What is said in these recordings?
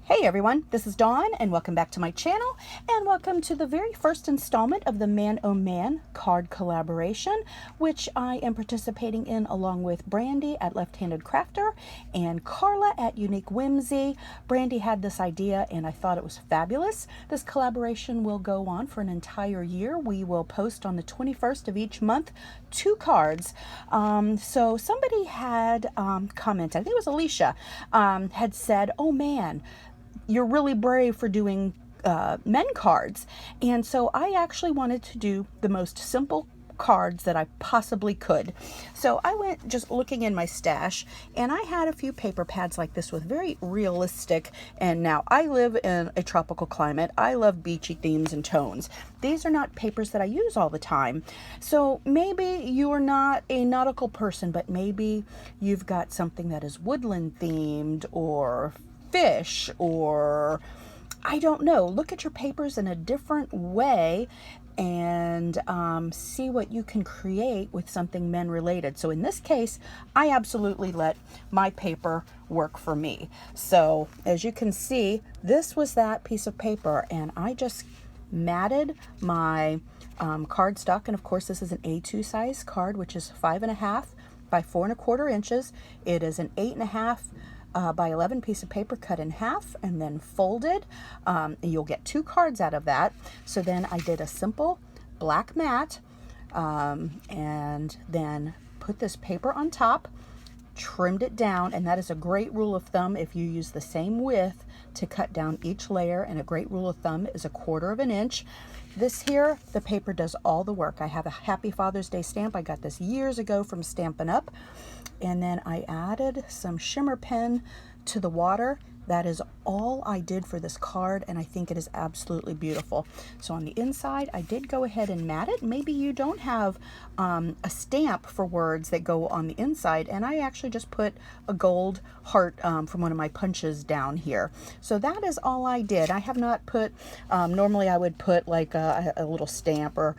Hey everyone, this is Dawn and welcome back to my channel and welcome to the very first installment of the Man Oh Man card collaboration, which I am participating in along with Brandy at Left-Handed Crafter and Carla at Unique Whimsy. Brandy had this idea and I thought it was fabulous. This collaboration will go on for an entire year. We will post on the 21st of each month 2 cards. So somebody had commented, I think it was Alicia, had said, oh man, you're really brave for doing men cards. And so I actually wanted to do the most simple cards that I possibly could. So I went just looking in my stash and I had a few paper pads like this with very realistic, and now I live in a tropical climate. I love beachy themes and tones. These are not papers that I use all the time. So maybe you're not a nautical person, but maybe you've got something that is woodland themed or fish, or I don't know. Look at your papers in a different way and see what you can create with something men related. So in this case, I absolutely let my paper work for me. So as you can see, this was that piece of paper, and I just matted my cardstock. And of course, this is an A2 size card, which is 5.5 by 4.25 inches. It is an 8.5 by 11 piece of paper cut in half and then folded. You'll get 2 cards out of that. So then I did a simple black mat and then put this paper on top, trimmed it down, and that is a great rule of thumb if you use the same width to cut down each layer, and a great rule of thumb is 1/4 inch. This here, the paper does all the work. I have a Happy Father's Day stamp. I got this years ago from Stampin' Up. And then I added some shimmer pen to the water. That is all I did for this card, and I think it is absolutely beautiful. So on the inside, I did go ahead and mat it. Maybe you don't have a stamp for words that go on the inside, and I actually just put a gold heart from one of my punches down here. So that is all I did. I have not put, normally I would put like a little stamp or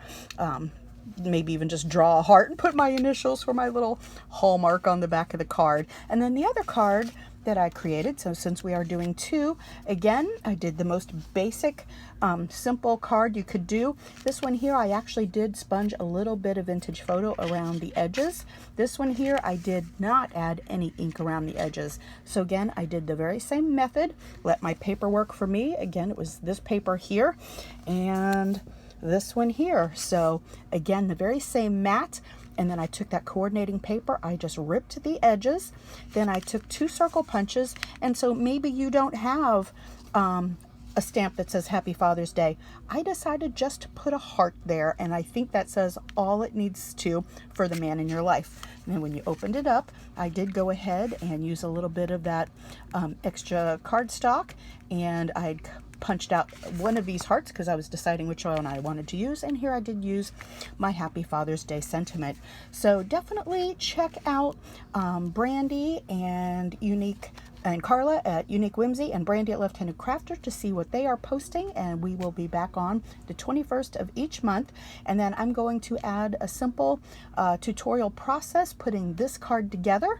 maybe even just draw a heart and put my initials for my little hallmark on the back of the card. And then the other card that I created, so since we are doing 2, again, I did the most basic, simple card you could do. This one here, I actually did sponge a little bit of vintage photo around the edges. This one here, I did not add any ink around the edges. So again, I did the very same method, let my paper work for me. Again, it was this paper here and this one here. So again, the very same mat, and then I took that coordinating paper, I just ripped the edges, then I took 2 circle punches. And so maybe you don't have a stamp that says Happy Father's Day. I decided just to put a heart there, and I think that says all it needs to for the man in your life. And then when you opened it up, I did go ahead and use a little bit of that extra cardstock, and I'd punched out one of these hearts because I was deciding which one I wanted to use, and here I did use my Happy Father's Day sentiment. So definitely check out Brandy and Carla at Unique Whimsy and Brandy at Left-Handed Crafter to see what they are posting, and we will be back on the 21st of each month. And then I'm going to add a simple tutorial process putting this card together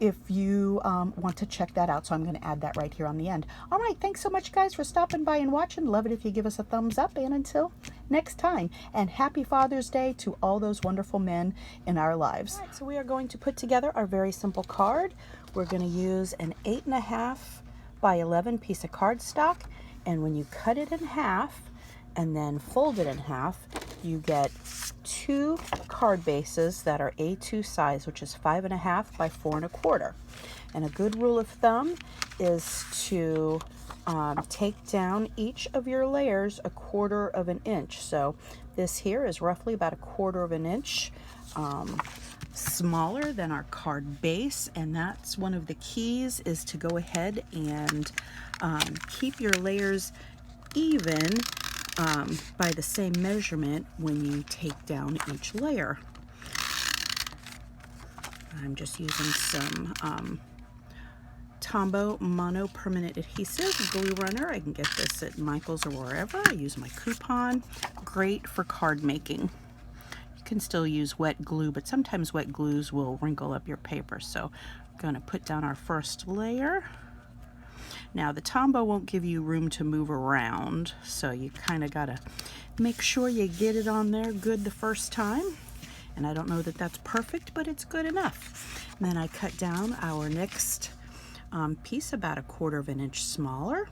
if you want to check that out. So I'm going to add that right here on the end. All right, thanks so much guys for stopping by and watching. Love it if you give us a thumbs up, and until next time, and happy Father's Day to all those wonderful men in our lives. All right, so we are going to put together our very simple card. We're going to use an 8.5 by 11 piece of cardstock, and when you cut it in half and then fold it in half, you get 2 card bases that are A2 size, which is 5.5 by 4.25. And a good rule of thumb is to take down each of your layers 1/4 inch. So this here is roughly about 1/4 inch smaller than our card base, and that's one of the keys, is to go ahead and keep your layers even by the same measurement when you take down each layer. I'm just using some Tombow mono permanent adhesive glue runner. I can get this at Michael's or wherever. I use my coupon. Great for card making. You can still use wet glue, but sometimes wet glues will wrinkle up your paper. So I'm going to put down our first layer. Now the tombow won't give you room to move around, so you kind of gotta make sure you get it on there good the first time. And I don't know that that's perfect, but it's good enough. And then I cut down our next piece about 1/4 inch smaller,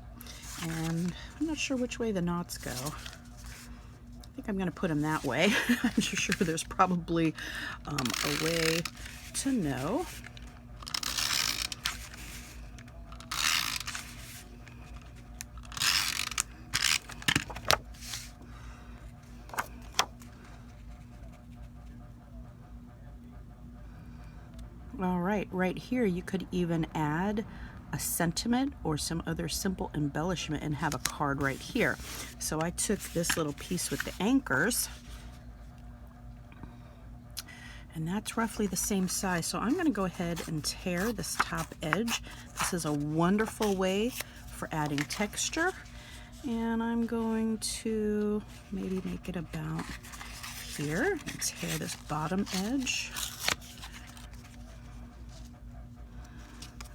and I'm not sure which way the knots go. I think I'm going to put them that way. I'm sure there's probably a way to know. All right, right here you could even add a sentiment or some other simple embellishment and have a card right here. So I took this little piece with the anchors, and that's roughly the same size. So I'm going to go ahead and tear this top edge. This is a wonderful way for adding texture, and I'm going to maybe make it about here and tear this bottom edge.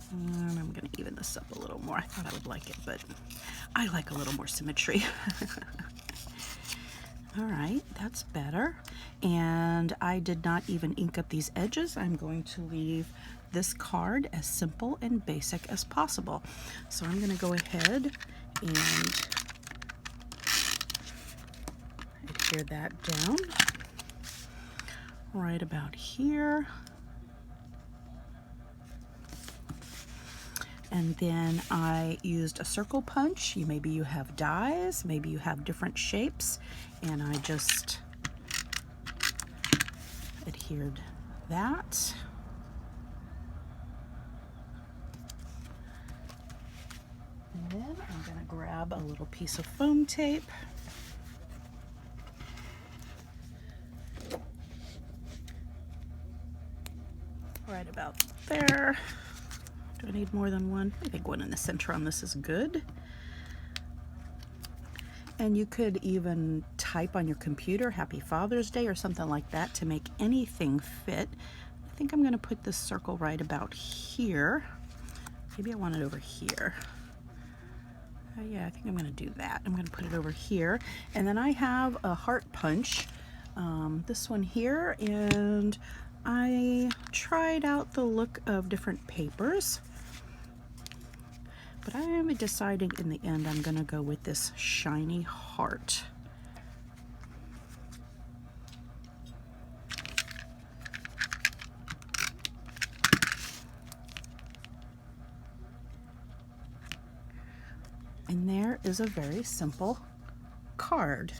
And I'm going to even this up a little more. I thought I would like it, but I like a little more symmetry. All right, that's better. And I did not even ink up these edges. I'm going to leave this card as simple and basic as possible. So I'm going to go ahead and adhere that down right about here. And then I used a circle punch. Maybe you have dies, maybe you have different shapes, and I just adhered that. And then I'm going to grab a little piece of foam tape. Right about there. Do I need more than one? I think one in the center on this is good. And you could even type on your computer Happy Father's Day or something like that to make anything fit. I think I'm going to put this circle right about here. Maybe I want it over here. Yeah, I think I'm going to do that. I'm going to put it over here. And then I have a heart punch, this one here, and I tried out the look of different papers, but I am deciding in the end I'm going to go with this shiny heart. And there is a very simple card.